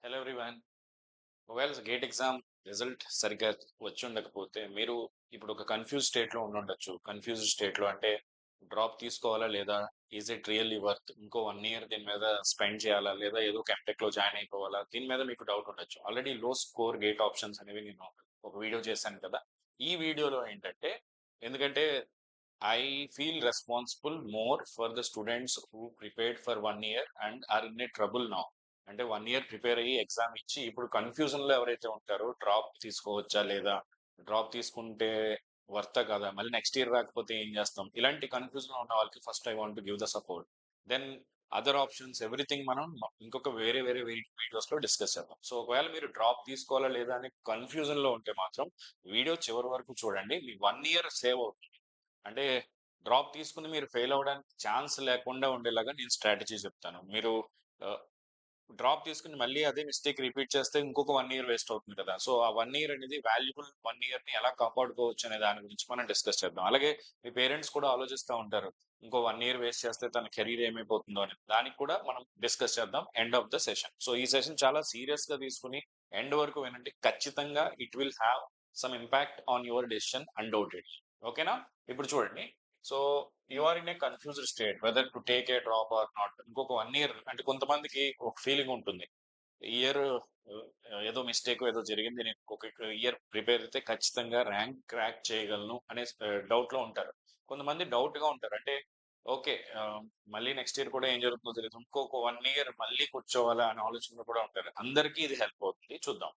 Hello everyone. ఒకవేళ gate exam result సరిగ్గా వచ్చి ఉండకపోతే మీరు ఇప్పుడు ఒక కన్ఫ్యూజ్ స్టేట్ లో ఉండుండొచ్చు. కన్ఫ్యూజ్డ్ స్టేట్ లో అంటే డ్రాప్ తీసుకోవాలా లేదా, ఈజ్ ఇట్ రియల్లీ వర్త్ ఇంకో 1 ఇయర్ దీని మీద స్పెండ్ చేయాలా లేదా ఏదో ఎంటెక్ లో జాయిన్ అయిపోవాలా, దీని మీద మీకు డౌట్ ఉండొచ్చు. ఆల్రెడీ లో స్కోర్ గేట్ ఆప్షన్స్ అనేవి నేను ఒక వీడియో చేశాను కదా. ఈ వీడియోలో ఏంటంటే, ఎందుకంటే I feel responsible more for the students who prepared for 1 year and are in a trouble now. అంటే 1 ఇయర్ ప్రిపేర్ అయ్యి ఎగ్జామ్ ఇచ్చి ఇప్పుడు కన్ఫ్యూజన్ లో ఎవరైతే ఉంటారో డ్రాప్ తీసుకోవచ్చా లేదా, డ్రాప్ తీసుకుంటే వర్తా కదా, మళ్ళీ నెక్స్ట్ ఇయర్ రాకపోతే ఏం చేస్తాం, ఇలాంటి కన్ఫ్యూజన్ ఉన్న వాళ్ళకి first I want give the support. Then other options everything మనం ఇంకొక వేరే వేరే వీడియోస్ లో డిస్కస్ చేద్దాం. సో ఒకవేళ మీరు డ్రాప్ తీసుకోవాలా లేదా అని కన్ఫ్యూజన్ లో ఉంటే మాత్రం వీడియో చివరి వరకు చూడండి. మీ 1 ఇయర్ సేవ్ అవుతుంది. అంటే డ్రాప్ తీసుకుని మీరు ఫెయిల్ అవ్వడానికి ఛాన్స్ లేకుండా ఉండేలాగా నేను స్ట్రాటజీ చెప్తాను. మీరు డ్రాప్ తీసుకుని మళ్ళీ అదే మిస్టేక్ రిపీట్ చేస్తే ఇంకొక 1 ఇయర్ వేస్ట్ అవుతుంది కదా. సో ఆ 1 ఇయర్ అనేది వాల్యుబుల్ 1 ఇయర్ ని ఎలా కాపాడుకోవచ్చు అనే దాని గురించి మనం డిస్కస్ చేద్దాం. అలాగే మీ పేరెంట్స్ కూడా ఆలోచిస్తూ ఉంటారు, ఇంకో 1 ఇయర్ వేస్ట్ చేస్తే తన కెరీర్ ఏమైపోతుందో అని. దానికి కూడా మనం డిస్కస్ చేద్దాం end of the session. So ఈ సెషన్ చాలా సీరియస్ గా తీసుకుని ఎండ్ వరకు వినండి. ఖచ్చితంగా it will have some impact on your decision undoubted. ఓకేనా? ఇప్పుడు చూడండి. So you are in a confused state whether to take a drop or not. ఇంకొక 1 ఇయర్ అంటే కొంతమందికి ఒక ఫీలింగ్ ఉంటుంది, ఇయర్ ఏదో మిస్టేక్ ఏదో జరిగింది, నేను ఒక ఇయర్ ప్రిపేర్ అయితే ఖచ్చితంగా ర్యాంక్ క్రాక్ చేయగలను అనే డౌట్ లో ఉంటారు. కొంతమంది డౌట్ గా ఉంటారు, అంటే ఓకే, మళ్ళీ నెక్స్ట్ ఇయర్ కూడా ఏం జరుగుతుందో తెలియదు, ఇంకొక 1 ఇయర్ మళ్ళీ కూర్చోవాలా అనే ఆలోచనలో కూడా ఉంటారు. అందరికీ ఇది హెల్ప్ అవుతుంది, చూద్దాం.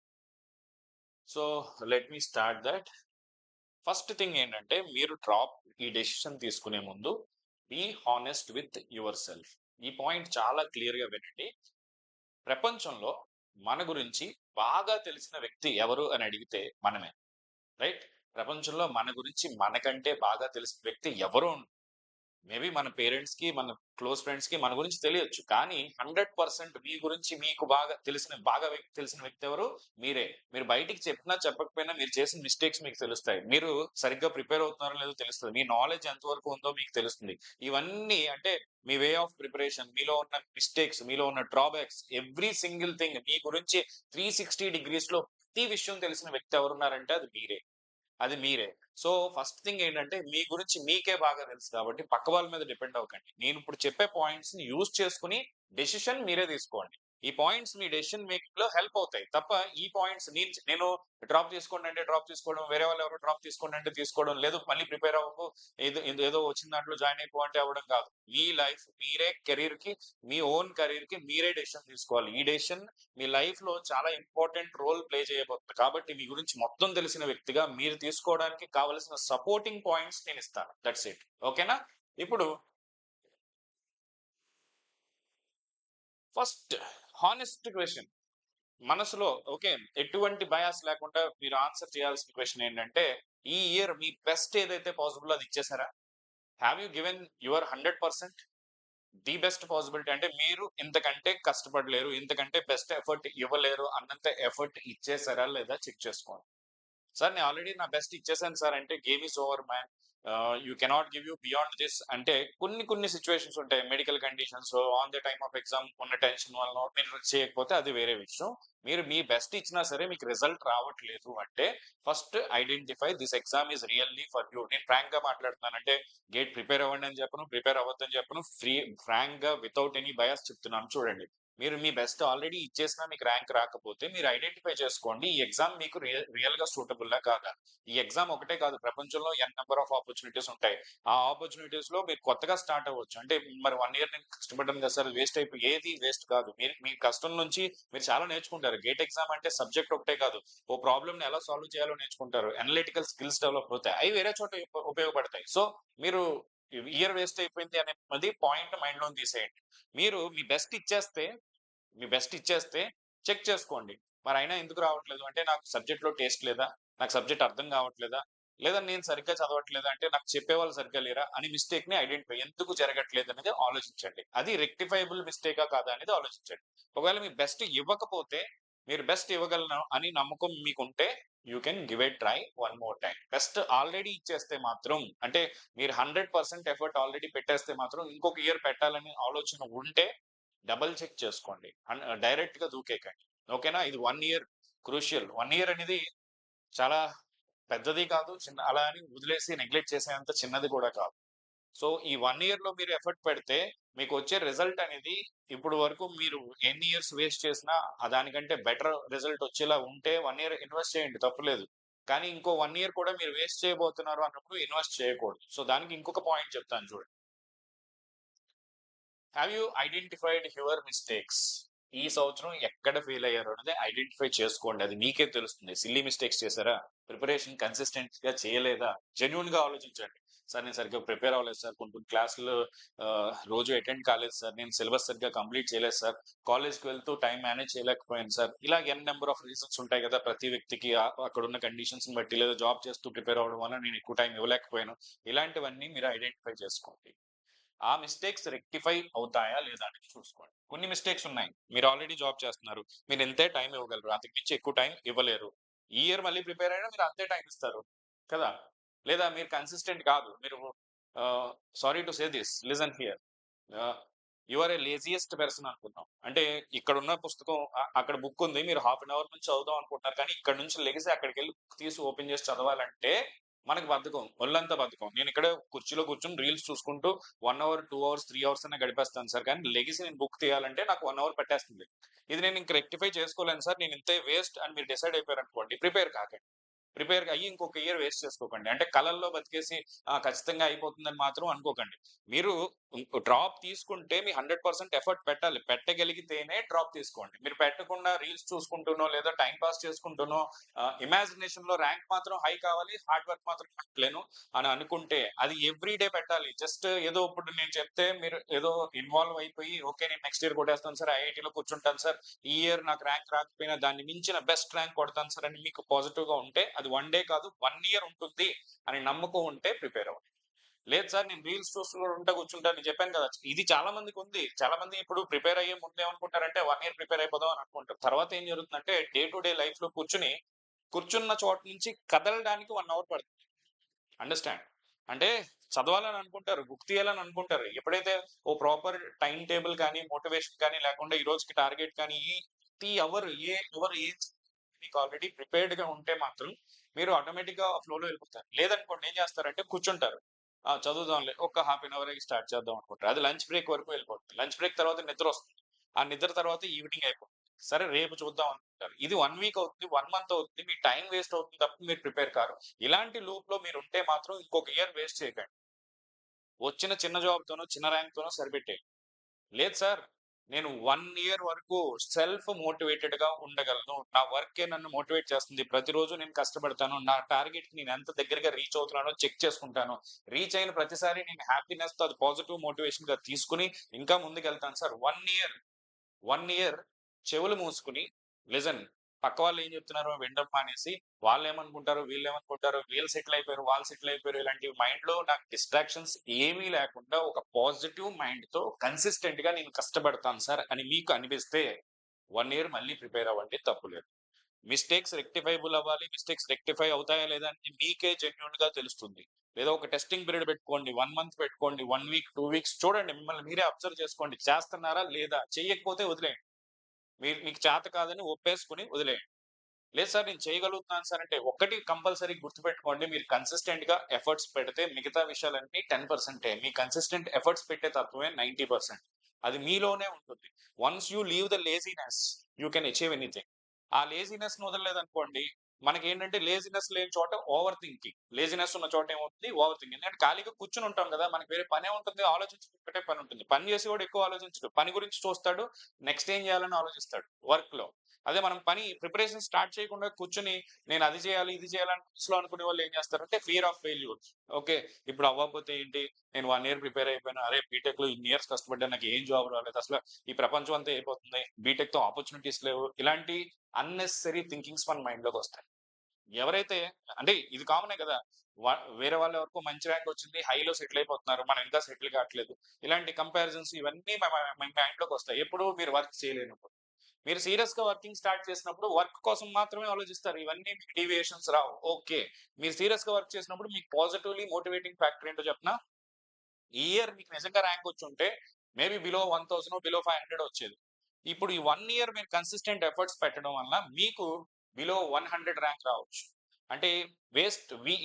So let me start that. First thing ఏంటంటే, మీరు డ్రాప్ ఈ డెసిషన్ తీసుకునే ముందు be honest with yourself. ఈ పాయింట్ చాలా క్లియర్ గా వినండి. ప్రపంచంలో మన గురించి బాగా తెలిసిన వ్యక్తి ఎవరు అని అడిగితే మనమే. రైట్? ప్రపంచంలో మన గురించి మనకంటే బాగా తెలిసిన వ్యక్తి ఎవరు? మేబీ మన పేరెంట్స్ కి, మన క్లోజ్ ఫ్రెండ్స్ కి మన గురించి తెలియచ్చు, కానీ 100% మీ గురించి మీకు బాగా తెలిసిన వ్యక్తి ఎవరు? మీరే. మీరు బయటికి చెప్పినా చెప్పకపోయినా మీరు చేసిన మిస్టేక్స్ మీకు తెలుస్తాయి, మీరు సరిగ్గా ప్రిపేర్ అవుతున్నారో లేదో తెలుస్తుంది, మీ నాలెడ్జ్ ఎంతవరకు ఉందో మీకు తెలుస్తుంది. ఇవన్నీ అంటే మీ వే ఆఫ్ ప్రిపరేషన్, మీలో ఉన్న మిస్టేక్స్, మీలో ఉన్న డ్రాబ్యాక్స్, ఎవ్రీ సింగిల్ థింగ్ మీ గురించి 360 degrees లో ప్రతి విషయం తెలిసిన వ్యక్తి ఎవరున్నారంటే అది మీరే. సో ఫస్ట్ థింగ్ ఏంటంటే, మీ గురించి మీకే బాగా తెలుసు కాబట్టి పక్క వాళ్ళ మీద డిపెండ్ అవ్వకండి. నేను ఇప్పుడు చెప్పే పాయింట్స్ ని యూజ్ చేసుకుని డెసిషన్ మీరే తీసుకోండి. ఈ పాయింట్స్ మీ డెసిషన్ మేకింగ్ లో హెల్ప్ అవుతాయి తప్ప, ఈ పాయింట్స్ నేను డ్రాప్ తీసుకోండి అంటే డ్రాప్ తీసుకోవడం, వేరే వాళ్ళు ఎవరు డ్రాప్ తీసుకోండి అంటే తీసుకోవడం లేదు, మళ్ళీ ప్రిపేర్ అవ్వకు, ఏదో వచ్చిన దాంట్లో జాయిన్ అయిపో అంటే అవ్వడం కాదు. మీ లైఫ్ మీరే, కెరీర్ కి, మీ ఓన్ కెరీర్ కి మీరే డెసిషన్ తీసుకోవాలి. ఈ డెసిషన్ మీ లైఫ్ లో చాలా ఇంపార్టెంట్ రోల్ ప్లే చేయబోతుంది కాబట్టి, మీ గురించి మొత్తం తెలిసిన వ్యక్తిగా మీరు తీసుకోవడానికి కావలసిన సపోర్టింగ్ పాయింట్స్ నేను ఇస్తాను. That's it. ఓకేనా? ఇప్పుడు ఫస్ట్ హానెస్ట్ క్వశ్చన్ మనసులో, ఓకే, ఎటువంటి బయాస్ లేకుండా మీరు ఆన్సర్ చేయాల్సిన క్వశ్చన్ ఏంటంటే, ఈ ఇయర్ మీ బెస్ట్ ఏదైతే పాసిబుల్ అది ఇచ్చేసారా? Have you given your 100%? The best possibility అంటే మీరు ఇంతకంటే కష్టపడలేరు, ఇంతకంటే బెస్ట్ ఎఫర్ట్ ఇవ్వలేరు అన్నంత ఎఫర్ట్ ఇచ్చేసారా లేదా చెక్ చేసుకోండి. సార్ నేను ఆల్రెడీ నా బెస్ట్ ఇచ్చేసాను సార్ అంటే, game is over man, you cannot give you beyond this అంటే, కొన్ని కొన్ని సిచ్యువేషన్స్ ఉంటాయి, medical conditions, on the time of exam ఉన్న టెన్షన్ వల్ల మీరు చేయకపోతే అది వేరే విషయం. మీరు మీ బెస్ట్ ఇచ్చినా సరే మీకు రిజల్ట్ రావట్లేదు అంటే, first identify this exam is really for you. నేను ఫ్రాంక్ గా మాట్లాడుతున్నాను అంటే, గేట్ ప్రిపేర్ అవ్వండి అని చెప్పను, ప్రిపేర్ అవ్వద్దని చెప్పను, ఫ్రాంక్ గా వితౌట్ ఎనీ బయాస్ చెప్తున్నాను. చూడండి, మీరు మీ బెస్ట్ ఆల్రెడీ ఇచ్చేసినా మీకు ర్యాంక్ రాకపోతే మీరు ఐడెంటిఫై చేసుకోండి, ఈ ఎగ్జామ్ మీకు రియల్ గా సూటబుల్ కాదా. ఈ ఎగ్జామ్ ఒకటే కాదు, ప్రపంచంలో ఎన్ నెంబర్ ఆఫ్ ఆపర్చునిటీస్ ఉంటాయి. ఆ ఆపర్చునిటీస్ లో మీరు కొత్తగా స్టార్ట్ అవ్వచ్చు. అంటే మరి 1 ఇయర్ నేను కష్టపడ్డాను కదా సార్, వేస్ట్ అయిపోయి, ఏది వేస్ట్ కాదు. మీరు మీ కష్టం నుంచి మీరు చాలా నేర్చుకుంటారు. గేట్ ఎగ్జామ్ అంటే సబ్జెక్ట్ ఒకటే కాదు, ఓ ప్రాబ్లమ్ ని ఎలా సాల్వ్ చేయాలో నేర్చుకుంటారు, అనలిటికల్ స్కిల్స్ డెవలప్ అవుతాయి, అవి వేరే చోట ఉపయోగపడతాయి. సో మీరు ఇయర్ వేస్ట్ అయిపోయింది అనేది పాయింట్ మైండ్ లో తీసేయండి. మీరు మీ బెస్ట్ ఇచ్చేస్తే చెక్ చేసుకోండి. మరి అయినా ఎందుకు రావట్లేదు అంటే, నాకు సబ్జెక్ట్ లో టేస్ట్ లేదా, నాకు సబ్జెక్ట్ అర్థం కావట్లేదా, లేదా నేను సరిగ్గా చదవట్లేదా అంటే, నాకు చెప్పేవాళ్ళు సరిగ్గా లేరా అని మిస్టేక్ ని ఐడెంటిఫై, ఎందుకు జరగట్లేదు అనేది ఆలోచించండి. అది రెక్టిఫైబుల్ మిస్టేకా కాదా అనేది ఆలోచించండి. ఒకవేళ మీ బెస్ట్ ఇవ్వకపోతే, మీరు బెస్ట్ ఇవ్వగలను అని నమ్మకం మీకుంటే, you can give a try one more time. Best already ఇచ్చేస్తే మాత్రం, అంటే మీరు 100% ఎఫర్ట్ ఆల్రెడీ పెట్టేస్తే మాత్రం, ఇంకొక ఇయర్ పెట్టాలని ఆలోచన ఉంటే డబుల్ చెక్ చేసుకోండి. డైరెక్ట్ గా దూకేకండి. ఓకేనా? ఇది 1 ఇయర్ క్రూషియల్. 1 ఇయర్ అనేది చాలా పెద్దది కాదు. అలా అని వదిలేసి నెగ్లెక్ట్ చేసేంత చిన్నది కూడా కాదు. సో, ఈ 1 ఇయర్‌లో మీరు ఎఫర్ట్ పెడితే మీకొచ్చే రిజల్ట్ అనేది ఇప్పుడు వరకు మీరు ఎన్ని ఇయర్స్ వేస్ట్ చేసినా దానికంటే బెటర్ రిజల్ట్ వచ్చేలా ఉంటే 1 ఇయర్ ఇన్వెస్ట్ చేయండి తప్పులేదు. కానీ ఇంకో 1 ఇయర్ కూడా మీరు వేస్ట్ చేయబోతున్నారు అన్నప్పుడు ఇన్వెస్ట్ చేయకూడదు. సో, దానికి ఇంకొక పాయింట్ చెప్తాను చూడండి. Have you identified your mistakes? ఈ సంవత్సరం ఎక్కడ ఫెయిల్ అయ్యారు అనేది ఐడెంటిఫై చేసుకోండి. అది మీకే తెలుస్తుంది. సిల్లీ మిస్టేక్స్ చేశారా? ప్రిపరేషన్ కన్సిస్టెంట్ గా చేయలేదా? జెన్యూన్ గా ఆలోచించండి. సార్ నేను సరిగ్గా ప్రిపేర్ అవ్వలేదు సార్. కొన్ని కొన్ని క్లాసులు రోజు అటెండ్ కాలేదు సార్. నేను సిలబస్ సరిగ్గా కంప్లీట్ చేయలేదు సార్. కాలేజ్కి వెళ్తూ టైం మేనేజ్ చేయలేకపోయాను సార్. ఇలా ఎన్ నెంబర్ ఆఫ్ రీజన్స్ ఉంటాయి కదా ప్రతి వ్యక్తికి. అక్కడ ఉన్న కండిషన్స్ బట్టి లేదా జాబ్ చేస్తూ ప్రిపేర్ అవ్వడం వల్ల నేను ఎక్కువ టైం ఇవ్వలేకపోయాను. ఇలాంటివన్నీ మీరు ఐడెంటిఫై చేసుకోండి. ఆ మిస్టేక్స్ రెక్టిఫై అవుతాయా లేదా అనేది చూసుకోండి. కొన్ని మిస్టేక్స్ ఉన్నాయి. మీరు ఆల్రెడీ జాబ్ చేస్తున్నారు. మీరు ఇంతే టైం ఇవ్వగలరు. అంతకు మించి ఎక్కువ టైం ఇవ్వలేరు. ఈ ఇయర్ మళ్ళీ ప్రిపేర్ అయినా మీరు అంతే టైం ఇస్తారు కదా! లేదా మీరు కన్సిస్టెంట్ కాదు. మీరు sorry to say this listen here. You are a laziest person అనుకుందాం. అంటే ఇక్కడున్న పుస్తకం అక్కడ బుక్ ఉంది. మీరు హాఫ్ అన్ అవర్ నుంచి చదువుదాం అనుకుంటున్నారు. కానీ ఇక్కడ నుంచి లెగిసి అక్కడికెళ్ళి బుక్ తీసి ఓపెన్ చేసి చదవాలంటే మనకు బద్ధకం. ఒళ్ళంతా బద్ధకం. నేను ఇక్కడే కుర్చీలో కూర్చొని రీల్స్ చూసుకుంటూ 1 అవర్, 2 అవర్స్, 3 అవర్స్ అన్నా గడిపేస్తాను సార్. కానీ లెగిసి నేను బుక్ తీయాలంటే నాకు 1 అవర్ పట్టేస్తుంది. ఇది నేను ఇంక రెక్టిఫై చేసుకోలేను సార్. నేను ఇంతే వేస్ట్ అని మీరు డిసైడ్ అయిపోయారనుకోండి, ప్రిపేర్ కాకండి. ప్రిపేర్ అయ్యి ఇంకొక ఇయర్ వేస్ట్ చేసుకోకండి. అంటే కలల్లో బతికేసి ఖచ్చితంగా అయిపోతుందని మాత్రం అనుకోకండి. మీరు డ్రాప్ తీసుకుంటే మీ 100% ఎఫర్ట్ పెట్టాలి. పెట్టగలిగితేనే డ్రాప్ తీసుకోండి. మీరు పెట్టకుండా రీల్స్ చూసుకుంటూనో లేదా టైమ్ పాస్ చేసుకుంటూనో ఇమాజినేషన్ లో ర్యాంక్ మాత్రం హై కావాలి, హార్డ్ వర్క్ మాత్రం పెట్టలేను అని అనుకుంటే అది ఎవ్రీ డే పెట్టాలి. జస్ట్ ఏదో ఇప్పుడు నేను చెప్తే మీరు ఏదో ఇన్వాల్వ్ అయిపోయి ఓకే నేను నెక్స్ట్ ఇయర్ కొట్టేస్తాను సార్, ఐఐటీలో కూర్చుంటాను సార్, ఈ ఇయర్ నాకు ర్యాంక్ రాకపోయినా దాన్ని మించిన బెస్ట్ ర్యాంక్ కొడతాను సార్ అని మీకు పాజిటివ్ గా ఉంటే అది 1 డే కాదు 1 ఇయర్ ఉంటుంది అని నమ్మకం ఉంటే ప్రిపేర్ అవ్వండి. లేదు సార్ నేను రీల్స్ చూసుకుంటా కూర్చుంటాను నేను చెప్పాను కదా, ఇది చాలా మందికి ఉంది. చాలా మంది ఇప్పుడు ప్రిపేర్ అయ్యే ముందు ఏమనుకుంటారంటే 1 ఇయర్ ప్రిపేర్ అయిపోదాం అని అనుకుంటారు. తర్వాత ఏం జరుగుతుందంటే డే టు డే లైఫ్ లో కూర్చున్న చోట నుంచి కదలడానికి 1 అవర్ పడుతుంది. అండర్‌స్టాండ్. అంటే చదవాలని అనుకుంటారు. బుక్ తీయాలని అనుకుంటారు. ఎప్పుడైతే ఓ ప్రాపర్ టైమ్ టేబుల్ కానీ, మోటివేషన్ కానీ లేకుండా ఈ రోజుకి టార్గెట్ కానీ, ప్రతి అవర్ మీకు ఆల్రెడీ ప్రిపేర్డ్‌గా ఉంటే మాత్రం మీరు ఆటోమేటిక్‌గా ఫ్లోలో వెళ్ళిపోతారు. లేదనుకోండి ఏం చేస్తారంటే కూర్చుంటారు. చదువుదాంలే ఒక హాఫ్ అన్ అవర్ అయ్యి స్టార్ట్ చేద్దాం అనుకుంటారు. అది లంచ్ బ్రేక్ వరకు వెళ్ళిపోతుంది. లంచ్ బ్రేక్ తర్వాత నిద్రొస్తుంది. ఆ నిద్ర తర్వాత ఈవినింగ్ అయిపోతుంది. సరే రేపు చూద్దాం అనుకుంటారు. ఇది 1 వీక్ అవుతుంది, 1 మంత్ అవుతుంది. మీ టైం వేస్ట్ అవుతుంది తప్ప మీరు ప్రిపేర్ కారు. ఇలాంటి లూప్‌లో మీరుంటే మాత్రం ఇంకొక ఇయర్ వేస్ట్ చేయకండి. వచ్చిన చిన్న జాబ్‌తోనో, చిన్న ర్యాంక్‌తోనో సరిపెట్టేయండి. లేదు సార్, నేను 1 ఇయర్ వరకు సెల్ఫ్ మోటివేటెడ్‌గా ఉండగలను. నా వర్కే నన్ను మోటివేట్ చేస్తుంది. ప్రతిరోజు నేను కష్టపడతాను. నా టార్గెట్‌కి నేను ఎంత దగ్గరగా రీచ్ అవుతున్నానో చెక్ చేసుకుంటాను. రీచ్ అయిన ప్రతిసారి నేను హ్యాపీనెస్‌తో అది పాజిటివ్ మోటివేషన్‌గా తీసుకొని ఇంకా ముందుకెళ్తాను సార్. 1 ఇయర్ చెవులు మూసుకొని లిజన్. పక్క వాళ్ళు ఏం చెప్తున్నారో వినడం మానేసి, వాళ్ళేమనుకుంటారో, వీళ్ళేమనుకుంటారో, వీళ్ళు సెటిల్ అయిపోయారు, వాళ్ళు సెటిల్ అయిపోయారు, ఇలాంటి మైండ్‌లో నాకు డిస్ట్రాక్షన్స్ ఏమీ లేకుండా ఒక పాజిటివ్ మైండ్‌తో కన్సిస్టెంట్‌గా నేను కష్టపడతాను సార్ అని మీకు అనిపిస్తే 1 ఇయర్ మళ్ళీ ప్రిపేర్ అవ్వండి తప్పులేదు. మిస్టేక్స్ రెక్టిఫైబుల్ అవ్వాలి. మిస్టేక్స్ రెక్టిఫై అవుతాయా లేదా అని మీకే జెన్యూన్‌గా తెలుస్తుంది. లేదా ఒక టెస్టింగ్ పీరియడ్ పెట్టుకోండి. 1 మంత్ పెట్టుకోండి. 1 వీక్, 2 వీక్స్ చూడండి. మిమ్మల్ని మీరే అబ్జర్వ్ చేసుకోండి. చేస్తున్నారా లేదా? చెయ్యకపోతే వదిలేయండి. మీకు చేత కాదని ఒప్పేసుకొని వదిలేయండి. లేదు సార్ నేను చేయగలుగుతున్నాను సార్ అంటే ఒక్కటి కంపల్సరీ గుర్తుపెట్టుకోండి. మీరు కన్సిస్టెంట్‌గా ఎఫర్ట్స్ పెడితే మిగతా విషయాలన్నీ 10% మీ కన్సిస్టెంట్ ఎఫర్ట్స్ పెట్టే తత్వమే 90%. అది మీలోనే ఉంటుంది. Once you leave the laziness you can achieve anything. ఆ లేజీనెస్‌ని వదలలేదనుకోండి, మనకేంటంటే లేజీనెస్ లేని చోట ఓవర్ థింకింగ్. లేజీనెస్ ఉన్న చోట ఏమవుతుంది? Over thinking. ఎందుకంటే ఖాళీగా కూర్చొని ఉంటాం గదా! మనకి వేరే పనే ఉంటుంది. ఆలోచించడం ఒక్కటే పని ఉంటుంది. పని చేసేవాడు ఎక్కువ ఆలోచించడు. పని గురించి చూస్తాడు. నెక్స్ట్ ఏం చేయాలని ఆలోచిస్తాడు వర్క్‌లో. అదే మనం పని ప్రిపరేషన్ స్టార్ట్ చేయకుండా కూర్చొని నేను అది చేయాలి, ఇది చేయాలని మనసులో అనుకునే వాళ్ళు ఏం చేస్తారంటే ఫియర్ ఆఫ్ ఫెయిల్యూర్. ఓకే. ఇప్పుడు అవ్వకపోతే ఏంటి? నేను 1 ఇయర్ ప్రిపేర్ అయిపోయాను. అరే! బీటెక్‌లో ఇన్ని ఇయర్స్ కష్టపడ్డాను. నాకు ఏం జాబ్ రాలేదు. అసలు ఈ ప్రపంచం అంతా అయిపోతుంది. బీటెక్‌తో ఆపర్చునిటీస్ లేవు. ఇలాంటి అన్నెసెసరీ థింకింగ్స్ మన మైండ్‌లోకొస్తాయి. ఎవరైతే అంటే ఇది కామనే కదా! వ వేరే వాళ్ళు ఎవరికో మంచి ర్యాంక్ వచ్చింది. హైలో సెటిల్ అయిపోతున్నారు. మనం ఇంకా సెటిల్ కావట్లేదు. ఇలాంటి కంపారిజన్స్ ఇవన్నీ మన మైండ్‌లోకొస్తాయి. ఎప్పుడు మీరు వర్క్ చేయలేనప్పుడు. మీరు సీరియస్‌గా వర్కింగ్ స్టార్ట్ చేసినప్పుడు వర్క్ కోసం మాత్రమే ఆలోచిస్తారు. ఇవన్నీ మీకు డీవియేషన్స్ రావు. ఓకే. మీరు సీరియస్‌గా వర్క్ చేసినప్పుడు మీకు పాజిటివ్‌లీ మోటివేటింగ్ ఫ్యాక్టర్ ఏంటో చెప్పనా? ఈ ఇయర్ మీకు నిజంగా ర్యాంక్ వచ్చుంటే మేబీ బిలో 1000 బిలో 500 వచ్చేది. ఇప్పుడు ఈ 1 ఇయర్ మీరు కన్సిస్టెంట్ ఎఫర్ట్స్ పెట్టడం వల్ల మీకు బిలో 100 ర్యాంక్ రావచ్చు. అంటే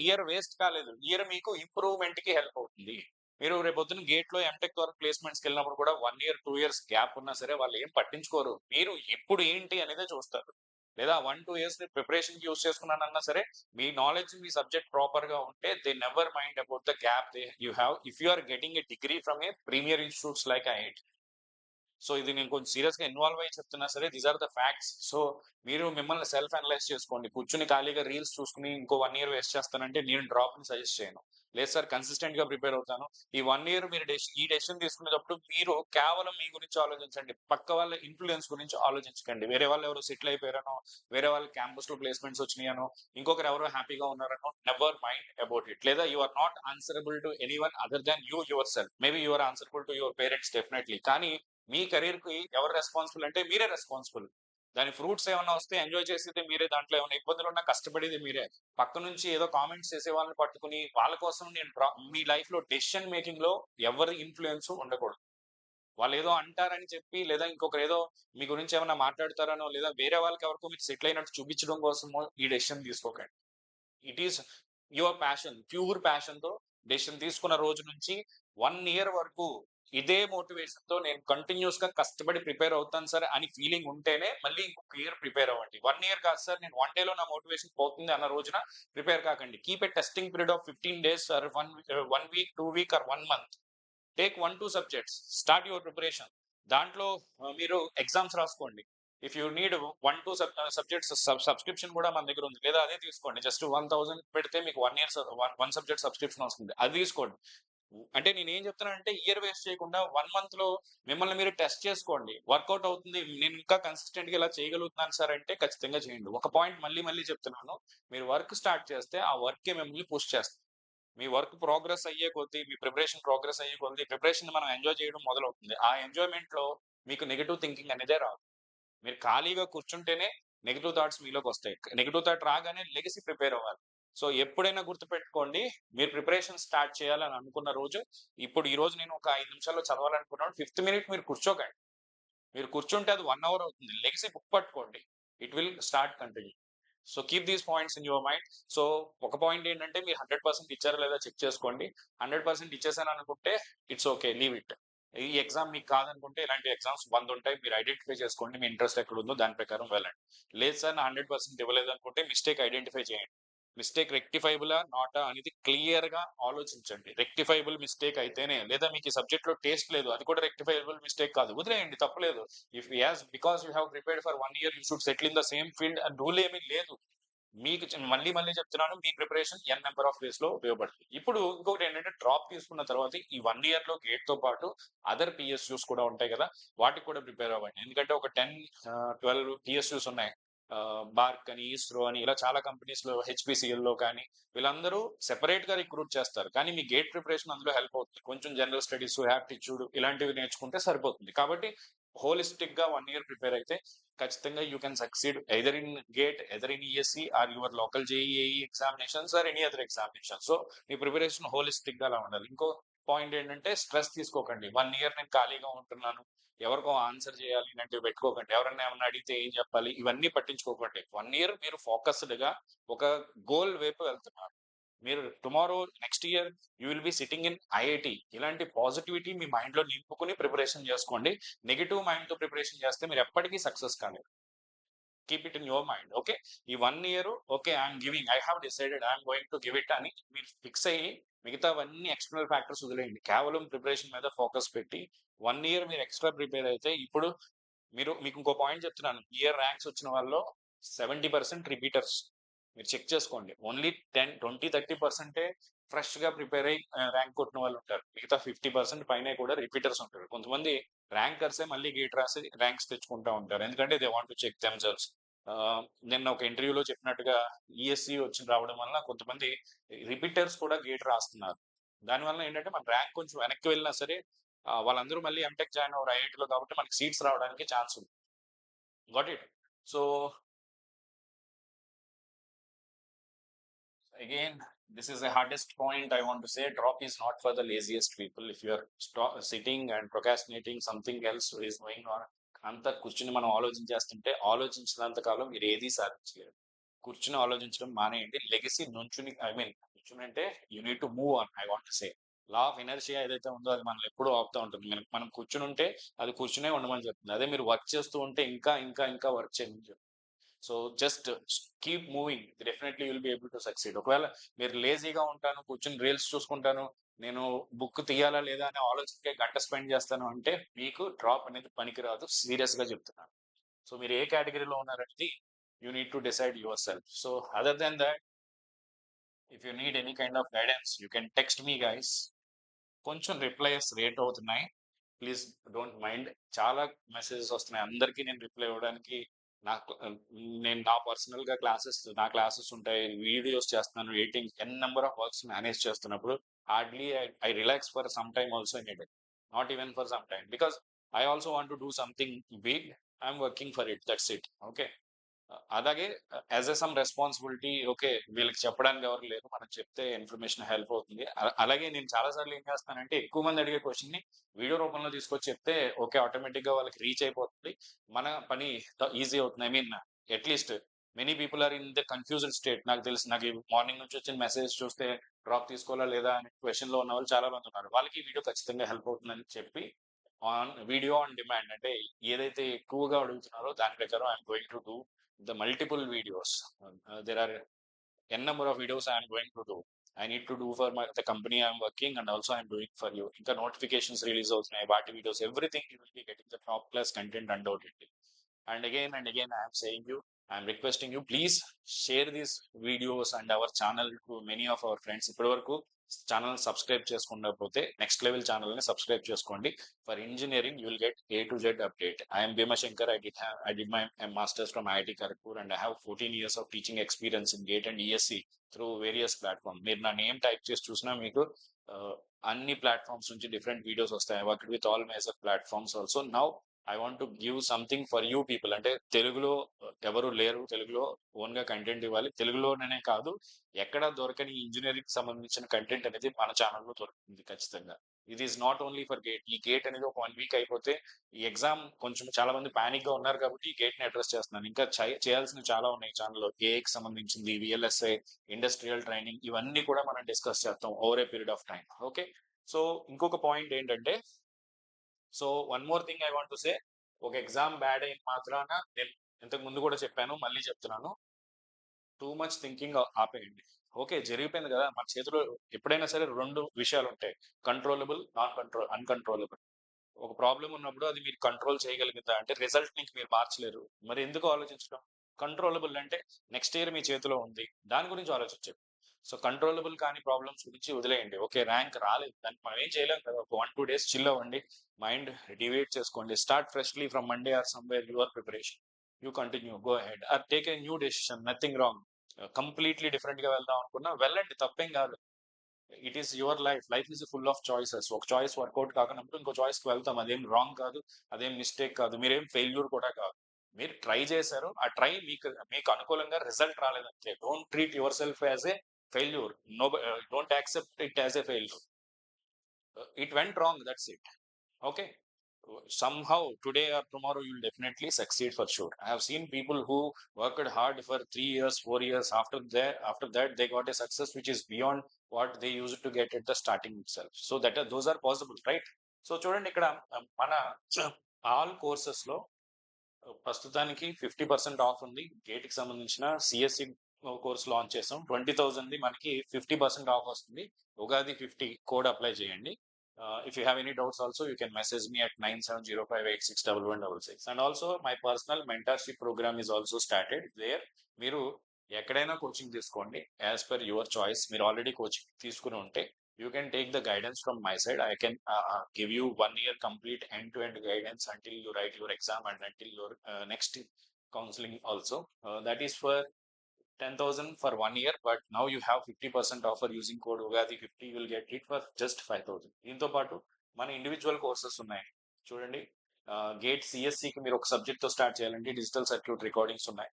ఇయర్ వేస్ట్ కాలేదు. ఇయర్ మీకు ఇంప్రూవ్‌మెంట్‌కి హెల్ప్ అవుతుంది. మీరు రేపొద్దున గేట్‌లో ఎంటెక్ వరకు ప్లేస్‌మెంట్స్‌కెళ్ళినప్పుడు కూడా 1 ఇయర్, 2 ఇయర్స్ గ్యాప్ ఉన్నా సరే వాళ్ళు ఏం పట్టించుకోరు. మీరు ఎప్పుడు ఏంటి అనేదే చూస్తారు. లేదా 1, 2 ఇయర్స్‌ని ప్రిపరేషన్‌కి యూజ్ చేసుకున్నానన్నా సరే, మీ నాలెడ్జ్, మీ సబ్జెక్ట్ ప్రాపర్‌గా ఉంటే they never mind about the gap you have if you are getting a degree from a premier institutes like IIT. So ఇది నేను కొంచెం సీరియస్‌గా ఇన్వాల్వ్ అయ్యి చెప్తున్నా సరే these are the facts. So మీరు మిమ్మల్ని సెల్ఫ్ అనలైజ్ చేసుకోండి. కూర్చొని ఖాళీగా రీల్స్ చూసుకొని ఇంకో 1 ఇయర్ వేస్ట్ చేస్తానంటే నేను డ్రాప్‌ని సజెస్ట్ చేయను. లేదు సార్ కన్సిస్టెంట్‌గా ప్రిపేర్ అవుతాను. ఈ 1 ఇయర్ మీరు ఈ డెసిషన్ తీసుకునేటప్పుడు మీరు కేవలం మీ గురించి ఆలోచించండి. పక్క వాళ్ళ ఇన్‌ఫ్లూయెన్స్ గురించి ఆలోచించకండి. వేరే వాళ్ళు ఎవరో సెటిల్ అయిపోయారనో, వేరే వాళ్ళ క్యాంపస్‌లో ప్లేస్‌మెంట్స్ వచ్చినాయనో, ఇంకొకరు ఎవరో హ్యాపీగా ఉన్నారనో నెవర్ మైండ్ అబౌట్ ఇట్. లేదా you are not answerable to anyone other than you yourself. Maybe you are answerable to your parents definitely. కానీ మీ కెరీర్‌కి ఎవరు రెస్పాన్సిబుల్ అంటే మీరే రెస్పాన్సిబుల్. దాని ఫ్రూట్స్ ఏమన్నా వస్తే ఎంజాయ్ చేసేది మీరే. దాంట్లో ఏమైనా ఇబ్బందులున్నా కష్టపడేది మీరే. పక్క నుంచి ఏదో కామెంట్స్ చేసే వాళ్ళని పట్టుకొని వాళ్ళ కోసం నేను మీ లైఫ్‌లో డెసిషన్ మేకింగ్‌లో ఎవరి ఇన్‌ఫ్లూయెన్స్ ఉండకూడదు. వాళ్ళేదో అంటారని చెప్పి లేదా ఇంకొకరేదో మీ గురించి ఏమన్నా మాట్లాడతారనో లేదా వేరే వాళ్ళకి ఎవరికో మీరు సెటిల్ అయినట్టు చూపించడం కోసమో ఈ డెసిషన్ తీసుకోకండి. It is your passion. Pure ప్యాషన్‌తో డెసిషన్ తీసుకున్న రోజు నుంచి 1 ఇయర్ వరకు ఇదే మోటివేషన్‌తో నేను కంటిన్యూయస్‌గా కష్టపడి ప్రిపేర్ అవుతాను సార్ అని ఫీలింగ్ ఉంటేనే మళ్ళీ ఇంకొక ఇయర్ ప్రిపేర్ అవ్వండి. 1 ఇయర్ కాదు సార్ నేను 1 డేలో నా మోటివేషన్ పోతుంది అన్న రోజున ప్రిపేర్ కాకండి. Keep a testing period of 15 days or 1 week, 2 week or 1 month. Take 1, 2 subjects. Start your preparation. దాంట్లో మీరు ఎగ్జామ్స్ రాసుకోండి. If you need 1, 2 subjects subscription కూడా మన దగ్గర ఉంది. లేదా అదే తీసుకోండి. జస్ట్ 1000 పెడితే మీకు 1 ఇయర్ 1 సబ్జెక్ట్ సబ్స్క్రిప్షన్ వస్తుంది. అది తీసుకోండి. అంటే నేనేం చెప్తున్నానంటే ఇయర్ వేస్ట్ చేయకుండా 1 మంత్‌లో మిమ్మల్ని మీరు టెస్ట్ చేసుకోండి. వర్కౌట్ అవుతుంది. నేను ఇంకా కన్సిస్టెంట్‌గా ఇలా చేయగలుగుతున్నాను సార్ అంటే ఖచ్చితంగా చేయండి. ఒక పాయింట్ మళ్ళీ మళ్ళీ చెప్తున్నాను. మీరు వర్క్ స్టార్ట్ చేస్తే ఆ వర్కే మిమ్మల్ని పుష్ చేస్తుంది. మీ వర్క్ ప్రోగ్రెస్ అయ్యే కొద్దీ, మీ ప్రిపరేషన్ ప్రోగ్రెస్ అయ్యే కొద్దీ, ప్రిపరేషన్ మనం ఎంజాయ్ చేయడం మొదలవుతుంది. ఆ ఎంజాయ్‌మెంట్‌లో మీకు నెగెటివ్ థింకింగ్ అనేదే రాదు. మీరు ఖాళీగా కూర్చుంటేనే నెగెటివ్ థాట్స్ మీలోకొస్తాయి. నెగెటివ్ థాట్ రాగానే లెగసీ ప్రిపేర్ అవ్వాలి. సో ఎప్పుడైనా గుర్తుపెట్టుకోండి, మీరు ప్రిపరేషన్ స్టార్ట్ చేయాలని అనుకున్న రోజు, ఇప్పుడు ఈ రోజు నేను ఒక 5 నిమిషాల్లో చదవాలనుకున్నాను. ఫిఫ్త్ మినిట్ మీరు కూర్చోకండి. మీరు కూర్చుంటే అది 1 అవర్ అవుతుంది. లెగిసి బుక్ పట్టుకోండి. It will start continue. So keep these points in your mind. So ఒక పాయింట్ ఏంటంటే మీరు 100% ఇచ్చారా లేదా చెక్ చేసుకోండి. 100% ఇచ్చేసాను అనుకుంటే ఇట్స్ ఓకే. Leave it. ఈ ఎగ్జామ్ మీకు కాదనుకుంటే ఇలాంటి ఎగ్జామ్స్ 100 ఉంటాయి. మీరు ఐడెంటిఫై చేసుకోండి. మీ ఇంట్రెస్ట్ ఎక్కడుందో దాని ప్రకారం వెళ్ళండి. లేదు సార్ నా 100% ఇవ్వలేదు అనుకుంటే మిస్టేక్ ఐడెంటిఫై చేయండి. మిస్టేక్ రెక్టిఫైబులా? నాటా? అనేది క్లియర్‌గా ఆలోచించండి. రెక్టిఫైబుల్ మిస్టేక్ అయితేనే లేదా మీకు ఈ సబ్జెక్ట్‌లో టేస్ట్ లేదు. అది కూడా రెక్టిఫైబుల్ మిస్టేక్ కాదు. వదిలేయండి తప్పులేదు. If because you have prepared for 1 year you should settle in the same field అని రూల్ ఏమీ లేదు. మీకు మళ్ళీ మళ్ళీ చెప్తున్నాను మీ preparation N number of ways లో ఉపయోగపడుతుంది. ఇప్పుడు ఇంకొకటి ఏంటంటే డ్రాప్ తీసుకున్న తర్వాత ఈ 1 ఇయర్ లో గేట్ తో పాటు అదర్ పిఎస్యూస్ కూడా ఉంటాయి కదా, వాటికి కూడా ప్రిపేర్ అవ్వండి. ఎందుకంటే ఒక 10, 12 పిఎస్యూస్ ఉన్నాయి. బార్క్ అని, ఇస్రో అని ఇలా చాలా కంపెనీస్ లో, హెచ్పిసిఎల్ లో కానీ వీళ్ళందరూ సెపరేట్ గా రిక్రూట్ చేస్తారు. కానీ మీ గేట్ ప్రిపరేషన్ అందులో హెల్ప్ అవుతుంది. కొంచెం జనరల్ స్టడీస్, యాప్టిట్యూడ్ ఇలాంటివి నేర్చుకుంటే సరిపోతుంది. కాబట్టి హోలిస్టిక్ గా 1 ఇయర్ ప్రిపేర్ అయితే ఖచ్చితంగా you can succeed either in GATE, either in ESE or your local JEAE examinations or any other examination. So మీ ప్రిపరేషన్ హోలిస్టిక్ గా అలా ఉండాలి. ఇంకో పాయింట్ ఏంటంటే స్ట్రెస్ తీసుకోకండి. 1 ఇయర్ నేను ఖాళీగా ఉంటున్నాను, ఎవరికో ఆన్సర్ చేయాలి ఇలాంటివి పెట్టుకోకండి. ఎవరైనా ఏమన్నా అడిగితే ఏం చెప్పాలి ఇవన్నీ పట్టించుకోకండి. 1 ఇయర్ మీరు ఫోకస్డ్ గా ఒక గోల్ వైపు వెళ్తున్నారు. మీరు tomorrow next year you will be sitting in IIT. ఇలాంటి పాజిటివిటీ మీ మైండ్ లో నింపుకుని ప్రిపరేషన్ చేసుకోండి. నెగిటివ్ మైండ్ తో ప్రిపరేషన్ చేస్తే మీరు ఎప్పటికీ సక్సెస్ కాలేరు. Keep it in your mind. Okay, ఈ 1 year okay I'm giving, I have decided I'm going to give it అని మీరు ఫిక్స్ అయ్యి మిగతావన్నీ ఎక్స్టర్నల్ ఫ్యాక్టర్స్ వదిలేయండి. కేవలం ప్రిపరేషన్ మీద ఫోకస్ పెట్టి 1 ఇయర్ మీరు ఎక్స్ట్రా ప్రిపేర్ అయితే ఇప్పుడు మీకు ఇంకో పాయింట్ చెప్తున్నాను. ఇయర్ ర్యాంక్స్ వచ్చిన వాళ్ళలో 70% రిపీటర్స్. మీరు చెక్ చేసుకోండి. ఓన్లీ 10, 20, 30% ఫ్రెష్ గా ప్రిపేర్ అయ్యి ర్యాంక్ కొట్టిన వాళ్ళు ఉంటారు. మిగతా 50% పైన కూడా రిపీటర్స్ ఉంటారు. కొంతమంది ర్యాంకర్సే మళ్ళీ గేట్ రాసి ర్యాంక్స్ తెచ్చుకుంటా ఉంటారు. ఎందుకంటే they want to check themselves. నిన్న ఒక ఇంటర్వ్యూలో చెప్పినట్టుగా ఈఎస్సి వచ్చి రావడం వల్ల కొంతమంది రిపీటర్స్ కూడా గేట్ రాస్తున్నారు. దానివల్ల ఏంటంటే మన ర్యాంక్ కొంచెం వెనక్కి వెళ్ళినా సరే వాళ్ళందరూ మళ్ళీ ఎంటెక్ జాయిన్ అవ్వరు ఐఐటీలో కాబట్టి మనకి సీట్స్ రావడానికి ఛాన్స్ ఉంది. Got it. So again, this is the hardest point I want to say. Drop is not for the laziest people. If you are sitting and procrastinating, something else is going on. అంతా కూర్చుని మనం ఆలోచించేస్తుంటే ఆలోచించినంత కాలం మీరు ఏది సాధించలేరు. కూర్చుని ఆలోచించడం మానేయండి. Legacy నుంచుని నుంచుని అంటే you need to move on. I want to say law of inertia ఏదైతే ఉందో అది మనల్ని ఎప్పుడూ ఆపుతా ఉంటుంది. మనం కూర్చుని ఉంటే అది కూర్చునే ఉండమని చెప్తుంది. అదే మీరు వర్క్ చేస్తూ ఉంటే ఇంకా ఇంకా ఇంకా వర్క్ చేయమని చెప్తుంది. So just keep moving, definitely will be able to succeed. ఒకవేళ మీరు లేజీగా ఉంటాను, కూర్చుని రీల్స్ చూసుకుంటాను, నేను బుక్ తీయాలా లేదా అనే ఆలోచనకే గంట స్పెండ్ చేస్తాను అంటే మీకు డ్రాప్ అనేది పనికిరాదు, సీరియస్ గా చెప్తున్నాను. సో మీరు ఏ కేటగిరీలో ఉన్నారనేది you need to decide yourself. So other than that, if you need any kind of guidance you can text me guys. కొంచెం రిప్లైస్ రేట్ అవుతున్నాయి, ప్లీజ్ డోంట్ మైండ్. చాలా మెసేజెస్ వస్తున్నాయి, అందరికీ నేను రిప్లై ఇవ్వడానికి నాకు నేను నా క్లాసెస్ ఉంటాయి, వీడియోస్ చేస్తున్నాను, editing, number of works manage చేస్తున్నప్పుడు hardly I relax for some time also in a day, not even for some time, because I also want to do something big. I'm working for it, that's it. Okay, అలాగే as a some responsibility, okay వీళ్ళకి చెప్పడానికి ఎవరు లేరు, మనం చెప్తే information help అవుతుంది. అలాగే నేను చాలా సార్లు ఏం చేస్తానంటే ఎక్కువ మంది అడిగే క్వశ్చన్ ని వీడియో రూపంలో తీసుకొచ్చి చెప్తే ఓకే ఆటోమేటిక్ గా వాళ్ళకి రీచ్ అయిపోతుంది, మన పని ఈజీ అవుతుంది. At least many people are in the confused state. నాకు తెలుసు, నాకు మార్నింగ్ నుంచి వచ్చిన మెసేజ్ చూస్తే డ్రాప్ తీసుకోవాలా లేదా అనే క్వశ్చన్ లో ఉన్న వాళ్ళు చాలా మంది ఉన్నారు. వాళ్ళకి ఈ వీడియో ఖచ్చితంగా హెల్ప్ అవుతుందని చెప్పి ఆన్ వీడియో ఆన్ డిమాండ్, అంటే ఏదైతే ఎక్కువగా అడుగుతున్నారో దాని ప్రకారం I'm going to do the multiple videos. There are n number of videos I am going to do. I need to do for the company I am working, and also I am doing for you. ఇంకా notifications release అవుతున్నాయి, వాటి videos, everything you will be getting the top class content undoubtedly. And again I am saying you, I am requesting you, please share these videos and our channel to many of our friends. ఇప్పటి వరకు channel subscribe చేసుకున్నకపోతే next level channel ని subscribe చేసుకోండి. For engineering you will get A to Z update. I am Bhimashankar. I did my masters from IIT Kharagpur, and I have 14 years of teaching experience in GATE and ESC through various platforms. మీరు నా name type చేసి చూసినా మీకు అన్ని platforms నుంచి different videos వస్తాయి. I worked with all major platforms also. Now I want to give something for you people. అంటే తెలుగులో ఎవరు లేరు, తెలుగులో ఓన్ గా కంటెంట్ ఇవ్వాలి. తెలుగులోనే కాదు, ఎక్కడ దొరకని ఇంజనీరింగ్ సంబంధించిన కంటెంట్ అనేది మన ఛానల్లో దొరుకుతుంది ఖచ్చితంగా. ఇది is not only for gate. ఈ గేట్ అనేది ఒక 1 వీక్ అయిపోతే ఈ ఎగ్జామ్ కొంచెం చాలా మంది పానిక్ గా ఉన్నారు కాబట్టి ఈ గేట్ ని అడ్రస్ చేస్తున్నాను. ఇంకా చేయాల్సినవి చాలా ఉన్నాయి ఛానల్లో. ఏఐకి సంబంధించింది, విఎల్ఎస్ఐ, ఇండస్ట్రియల్ ట్రైనింగ్, ఇవన్నీ కూడా మనం డిస్కస్ చేస్తాం over a period of time. Okay, so ఇంకొక పాయింట్ ఏంటంటే, so one more thing I want to say, ఒక ఎగ్జామ్ బ్యాడ్ అయిన మాత్రాన, నేను ఇంతకు ముందు కూడా చెప్పాను, మళ్ళీ చెప్తున్నాను, టూ మచ్ థింకింగ్ ఆపేయండి. ఓకే జరిగిపోయింది కదా మన చేతిలో. ఎప్పుడైనా సరే రెండు విషయాలు ఉంటాయి, కంట్రోలబుల్, అన్కంట్రోలబుల్. ఒక ప్రాబ్లం ఉన్నప్పుడు అది మీరు కంట్రోల్ చేయగలిగిందా అంటే రిజల్ట్ ని మీరు మార్చలేరు, మరి ఎందుకు ఆలోచించడం? కంట్రోలబుల్ అంటే నెక్స్ట్ ఇయర్ మీ చేతిలో ఉంది, దాని గురించి ఆలోచించండి. సో కంట్రోలబుల్ కానీ ప్రాబ్లమ్స్ గురించి వదిలేయండి. ఓకే ర్యాంక్ రాలేదు, దానికి మనం ఏం చేయలేం కదా, ఒక 1-2 days చిల్ అవ్వండి, మైండ్ డివేట్ చేసుకోండి, start freshly from Monday or somewhere your preparation. You continue, go ahead or take a new decision, nothing wrong. Completely different గా వెళ్దాం అనుకున్నా వెళ్ళండి, తప్పేం కాదు. It is your life, life is full of choices. ఒక choice work out కాకున్నప్పుడు ఇంకో choice కి వెళ్తాం, అదేం రాంగ్ కాదు, అదేం మిస్టేక్ కాదు, మీరేం ఫెయిల్యూర్ కూడా కాదు. మీరు ట్రై చేశారు, ఆ ట్రై మీకు మీకు అనుకూలంగా రిజల్ట్ రాలేదంటే don't treat yourself as a failure. No, don't accept it as a failure. It went wrong, that's it. Okay, somehow today or tomorrow you will definitely succeed for sure. I have seen people who worked hard for 3 years, 4 years, after that they got a success which is beyond what they used to get at the starting itself. So those are possible, right? So చూడండి ఇక్కడ మన all courses లో ప్రస్తుతానికి 50% off ఉంది. Gate కి సంబంధించిన CSC course launch చేసాం, 20,000 మనకి 50% ఆఫ్ వస్తుంది. ఉగాది 50 కోడ్ అప్లై చేయండి. If you have any doubts also, you can message me at 9705861166. And also my personal mentorship program is also started there. మీరు ఎక్కడైనా కోచింగ్ తీసుకోండి, యాజ్ పర్ యువర్ చాయిస్. మీరు already coaching తీసుకుని ఉంటే you can take the guidance from my side. I can give you 1 year complete end-to-end guidance until you write your exam and until your next counseling also. That is for 10,000 for 1 year, but now you have 50% offer using code UGADI50. You will get it for just 5,000. దీంతో పాటు మన individual courses ఉన్నాయి చూడండి. Gate సిఎస్సికి మీరు ఒక subject తో start చేయాలంటే digital circuit recordings ఉన్నాయి.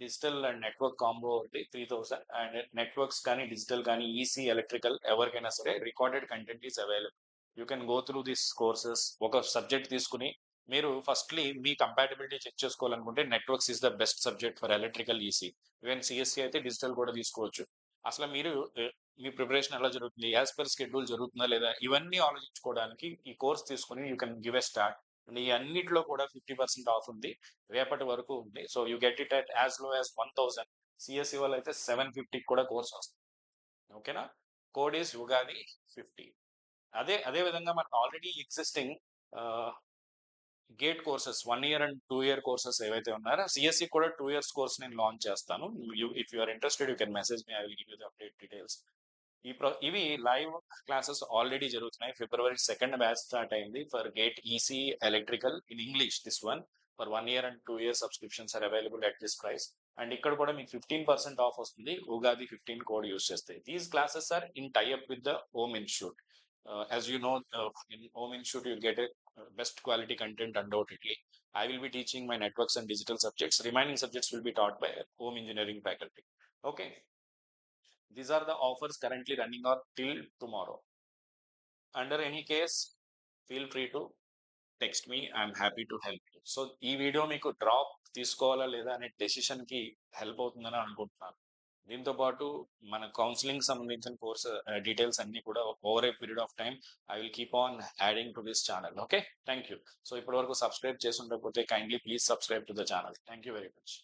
డిజిటల్ అండ్ నెట్వర్క్ కాంబో ఒకటి 3,000. అండ్ నెట్వర్క్స్ కానీ డిజిటల్ కానీ ఈసీ ఎలక్ట్రికల్ ఎవరికైనా సరే recorded content is available. You can go through this courses. ఒక సబ్జెక్ట్ తీసుకుని మీరు ఫస్ట్లీ మీ కంపాటబిలిటీ చెక్ చేసుకోవాలనుకుంటే networks is the best subject for electrical EC. Even CSC అయితే డిజిటల్ కూడా తీసుకోవచ్చు. అసలు మీరు మీ ప్రిపరేషన్ ఎలా జరుగుతుంది, యాజ్ పర్ షెడ్యూల్ జరుగుతుందా లేదా, ఇవన్నీ ఆలోచించుకోవడానికి ఈ కోర్స్ తీసుకుని you can give a start. ఈ అన్నిట్లో కూడా 50% ఆఫ్ ఉంది, రేపటి వరకు ఉంది. So you get it at as low as 1000. CSC వాళ్ళు అయితే 750 కూడా కోర్స్ వస్తుంది. ఓకేనా? Code is Ugadi 50. అదే విధంగా మనకు already existing GATE courses 1 year and 2 year courses ఏవైతే ఉన్నారో, సిఎస్సి కూడా 2 ఇయర్స్ కోర్స్ నేను లాంచ్ చేస్తాను. If you are interested you can message me, I will give you the update details. ఇవి లైవ్ క్లాసెస్ ఆల్రెడీ జరుగుతున్నాయి. ఫిబ్రవరి 2 బ్యాచ్ స్టార్ట్ అయింది for GATE EC electrical in English. This one for 1 year and 2 year subscriptions are available at this price. And ఇక్కడ కూడా మీకు 15% off వస్తుంది Ugadi 15 code use చేస్తే. These classes are in tie up with the home institute. As you know, in Home Institute, you get a best quality content undoubtedly. I will be teaching my networks and digital subjects. Remaining subjects will be taught by home engineering faculty. Okay. These are the offers currently running on till tomorrow. Under any case, feel free to text me. I'm happy to help you. So, ఈ video మీకు drop తీసుకోవాలా లేదా అనే decision కి help అవుతుందని అనుకుంటున్నాను. దీంతో పాటు మన కౌన్సిలింగ్ సంబంధించిన కోర్స్ డీటెయిల్స్ అన్ని కూడా over a period of time I will keep on adding to this channel. Okay, thank you. So ఇప్పటి వరకు సబ్స్క్రైబ్ చేసి ఉండకపోతే kindly please subscribe to the channel. Thank you very much.